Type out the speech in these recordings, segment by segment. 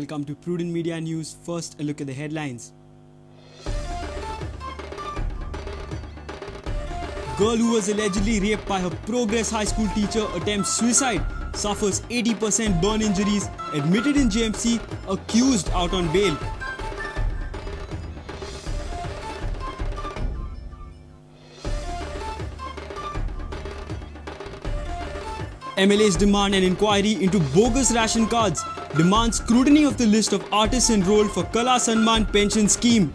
welcome to Prudent Media News. First, a look at the headlines. Girl who was allegedly raped by her Progress High School teacher attempts suicide, suffers 80% burn injuries, admitted in JMC, accused out on bail. MLAs demand an inquiry into bogus ration cards, demand scrutiny of the list of artists enrolled for Kala Sanman pension scheme.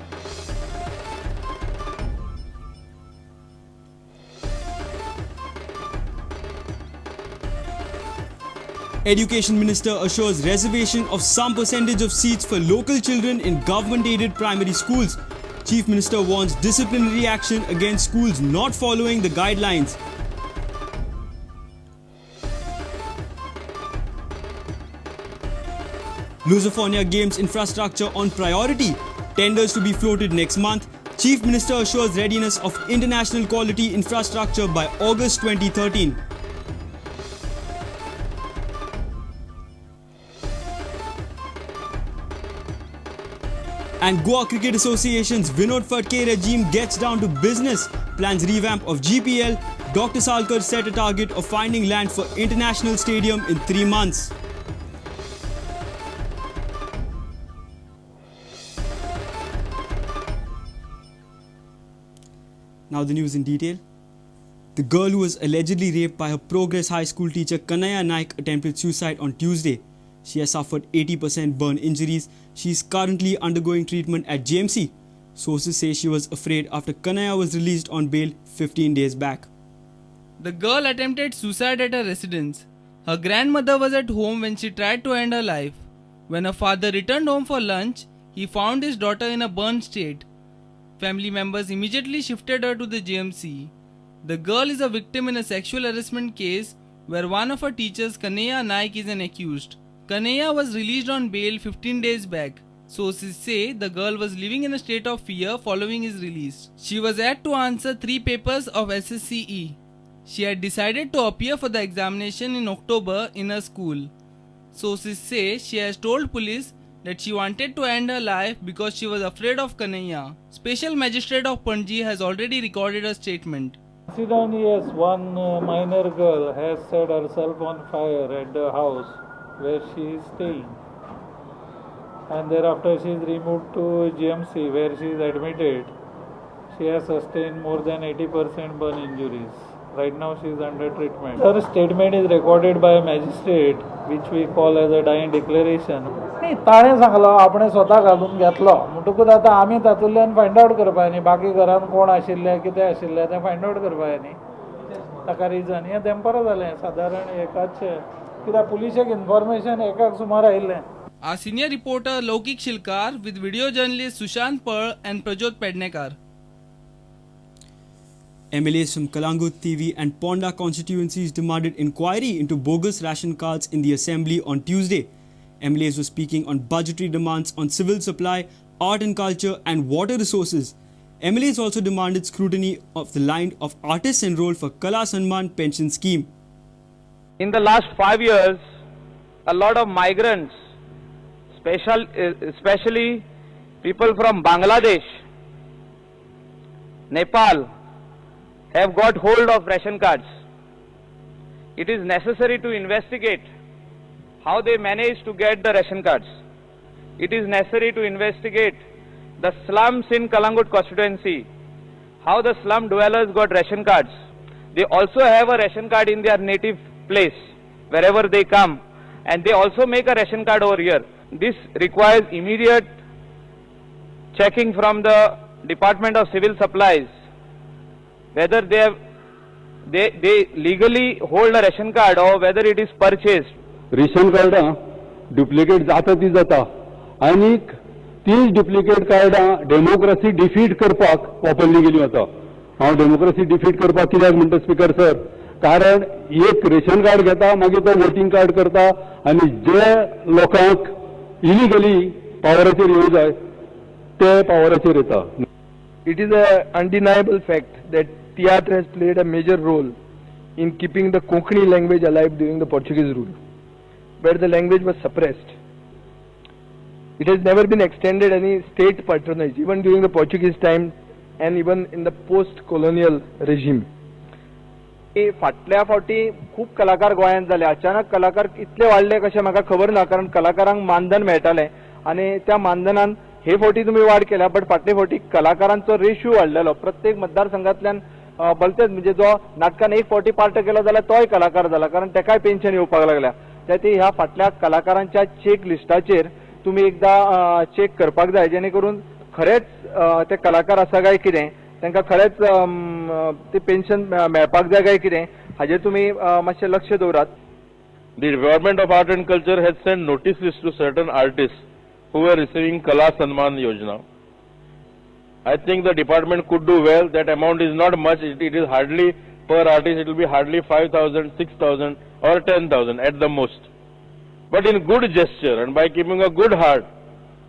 Education Minister assures reservation of some percentage of seats for local children in government-aided primary schools. Chief Minister warns disciplinary action against schools not following the guidelines. Lusophobia Games infrastructure on priority. Tenders to be floated next month. Chief Minister assures readiness of international quality infrastructure by August 2013. And Goa Cricket Association's Vinod Phadke regime gets down to business. Plans revamp of GPL. Dr. Salkar set a target of finding land for international stadium in 3 months. Now the news in detail. The girl who was allegedly raped by her Progress High School teacher Kanaya Naik attempted suicide on Tuesday. She has suffered 80% burn injuries. She is currently undergoing treatment at JMC. Sources say she was afraid after Kanaya was released on bail 15 days back. The girl attempted suicide at her residence. Her grandmother was at home when she tried to end her life. When her father returned home for lunch, he found his daughter in a burned state. Family members immediately shifted her to the JMC. The girl is a victim in a sexual harassment case where one of her teachers, Kanaya Naik, is an accused. Kanaya was released on bail 15 days back. Sources say the girl was living in a state of fear following his release. She was asked to answer 3 papers of SSCE. She had decided to appear for the examination in October in her school. Sources say she has told police that she wanted to end her life because she was afraid of Kanaya. Special Magistrate of Panji has already recorded a statement. Yes, one minor girl has set herself on fire at the house where she is staying, and thereafter she is removed to GMC where she is admitted. She has sustained more than 80% burn injuries. Right now she is under treatment. Her statement is recorded by a magistrate, which we call as a dying declaration. ताणें सांगलो आपणें स्वता घालून घेतलो म्हणटकूच आतां आमी तातूंतल्यान फायंड आवट करपा न्ही बाकी घरान कोण आशिल्ले कितें आशिल्लें तें फायंड आवट करपा न्ही ताका रिजन हें दनपारां जालें सादारण एकाचें कित्याक पुलिशेक इन्फॉर्मेशन एकाक सुमार आयिल्लें. Our senior reporter Laukik Shilkar with video journalist Sushant Pearl and Prajot Pednekar. MLAs from Kalangut, TV and Ponda constituencies demanded inquiry into bogus ration cards in the assembly on Tuesday. MLAs were speaking on budgetary demands on civil supply, art and culture and water resources. MLAs also demanded scrutiny of the line of artists enrolled for Kala Sanman pension scheme. In the last 5 years, a lot of migrants, especially people from Bangladesh, Nepal, have got hold of ration cards. It is necessary to investigate how they managed to get the ration cards. It is necessary to investigate the slums in Kalangut constituency, how the slum dwellers got ration cards. They also have a ration card in their native place, wherever they come, and they also make a ration card over here. This requires immediate checking from the Department of Civil Supplies, whether they legally hold a ration card or whether it is purchased. Ration कार्डां duplicate जाता ती जाता आनीक तीच duplicate कार्डां democracy defeat करपाक वापरली गेली वता. हांव डेमोक्रेसी डिफीट करपाक कित्याक म्हणटा स्पीकर सर, कारण एक रेशन कार्ड घेता मागीर तो वोटिंग कार्ड करता आनी जे लोकांक इलिगली पावराचेर येवं जाय ते पावराचेर येता. It is an undeniable fact that theatre has played a major role in keeping the Konkani language alive during the Portuguese rule, where the language was suppressed. It has never been extended any state patronage, even during the Portuguese time and even in the post-colonial regime. फाटल्या फावटी खूप कलाकार गोंयांत जाले. अचानक कलाकार इतले वाडले कशें म्हाका खबर ना, कारण कलाकारांक मानधन मेळटालें आनी त्या मानधनान हे फावटी तुमी वाड केल्या, बट फाटले फावटी कलाकारांचो रेशियो वाडलेलो. प्रत्येक मतदारसंघांतल्यान भलतेच म्हणजे जो नाटकान एक फावटी पार्ट केलो जाल्यार तोय कलाकार जाला, कारण तेकाय पेन्शन येवपाक लागल्या. त्याती ह्या फाटल्या कलाकारांच्या चेक लिस्टाचेर तुमी एकदां चेक करपाक जाय, जेणे करून खरेच ते कलाकार आसा काय कितें, तांकां खरेच ते पेन्शन मेळपाक जाय काय कितें, हाजेर तुमी मातशें लक्ष दवरात. The Department of Art and Culture has sent notices to certain artists who were receiving Kala Sanman Yojana. I think the department could do well. That amount is not much. It is hardly per artist. It will be hardly 5,000, 6,000 or 10,000 at the most. But in good gesture and by keeping a good heart,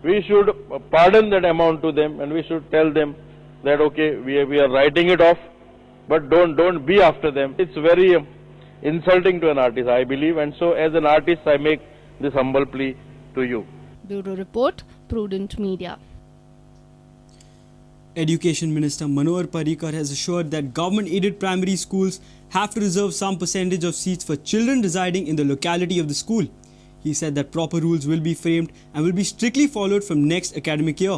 we should pardon that amount to them, and we should tell them that okay, we are writing it off, but don't be after them. It's very insulting to an artist, I believe, and so as an artist I make this humble plea to you. Bureau Report, Prudent Media. Education Minister Manohar Parrikar has assured that government-aided primary schools have to reserve some percentage of seats for children residing in the locality of the school. He said that proper rules will be framed and will be strictly followed from next academic year.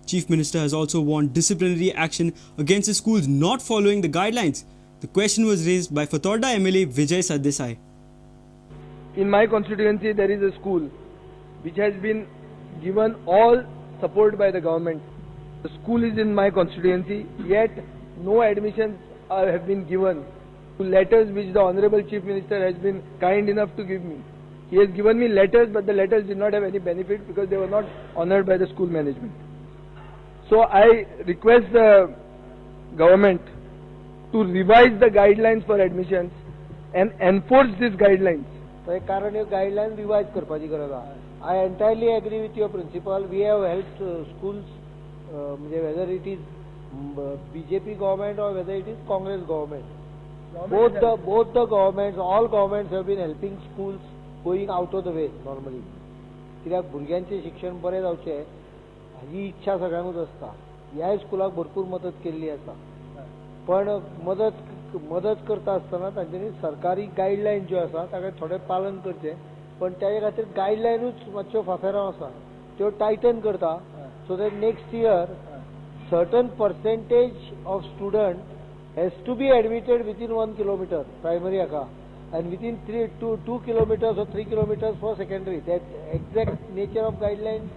Chief Minister has also warned disciplinary action against the schools not following the guidelines. The question was raised by Fatorda MLA Vijay Sardesai. In my constituency, there is a school which has been given all support by the government. The school is in my constituency, yet no admissions have been given to letters which the Honorable Chief Minister has been kind enough to give me. He has given me letters, but the letters did not have any benefit because they were not honored by the school management. So I request the government to revise the guidelines for admissions and enforce these guidelines. कारण हे guidelines revise करपाची गरज आहा. I entirely agree with your principle. We have helped schools, whether it is BJP government or whether it is Congress government. Both the governments, all governments have been helping schools going out of the way normally. कित्याक भुरग्यांचे शिक्षण बरें जावचें ही इच्छा सगळ्यांकूच आसता. ह्याय स्कुलाक भरपूर मदत केल्ली आसा, पण मदत करता आसतना तांच्यांनी सरकारी गायडलायन ज्यो आसा ताका थोडें पालन करचें, पण त्या खातीर गायडलायनूच मातश्यो फाफेराव आसा त्यो टायटन करता, so that next year certain percentage of student has to be admitted within 1 kilometer primary aka, and within 2 kilometers or 3 kilometers for secondary. That exact nature of guidelines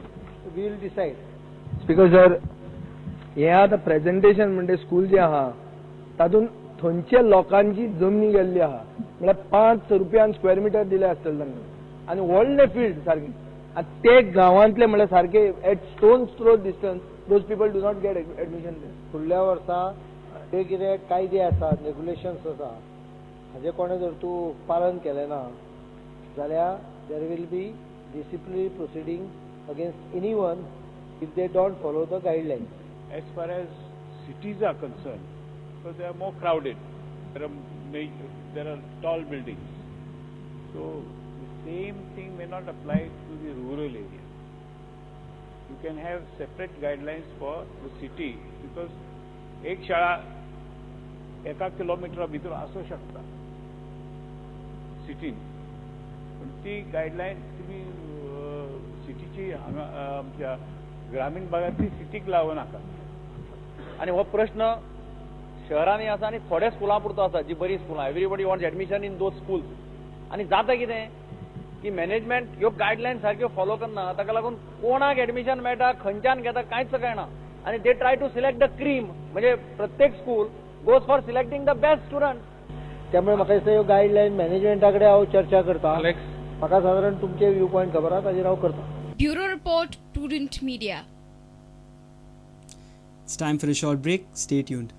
we will decide. Because sir, ह्या आतां presentation म्हणजे school जे आहा तातूंत थंयच्या लोकांची जमनी गेल्ली आहा, म्हळ्यार 5 रुपयान स्क्वेअर मिटर दिले आसतले तांकां आनी व्हडले फील्ड सारके, आनी ते गांवांतले म्हळ्यार सारके eight stones throw distance those people do not get admission. फुडल्या वर्सा ते कितें कायदे आसात, रेग्युलेशन्स आसा, हाजे कोणें जर तूं पालन केलें ना जाल्यार there will be disciplinary proceeding against anyone if they don't follow the guidelines. As far as cities are concerned, so they are more crowded. There are tall buildings. So the same thing may not apply to the rural area. You can have separate guidelines for the city because एक शाळा 1 kilometre भितर आसूं शकता सिटीन, पण ती guideline तुम्ही सिटीची आमच्या ग्रामीण भागातली सिटीक लावू नाका. आणि हो प्रश्न शहरांनी आसा आणि थोड्या स्कुलां पुरतो आसा जी बरी स्कुलां. Everybody wants admission in those schools. आणि जाता कितें की मॅनेजमेंट ह्यो गायडलायन सारक्यो फॉलो करना, ताका लागून कोणाक एडमिशन मेळटा खंयच्यान घेता कांयच कळना, आणि they try to select the cream. म्हणजे प्रत्येक school goes for selecting the best student. त्यामुळे म्हाका दिसता ह्यो गायडलायन मॅनेजमेंटा कडेन हांव चर्चा करता. म्हाका सादारण तुमचे व्यू पॉयंट खबर आहा, ताजेर हांव करता. Bureau Report, Prudent Media. It's time for a short break. Stay tuned.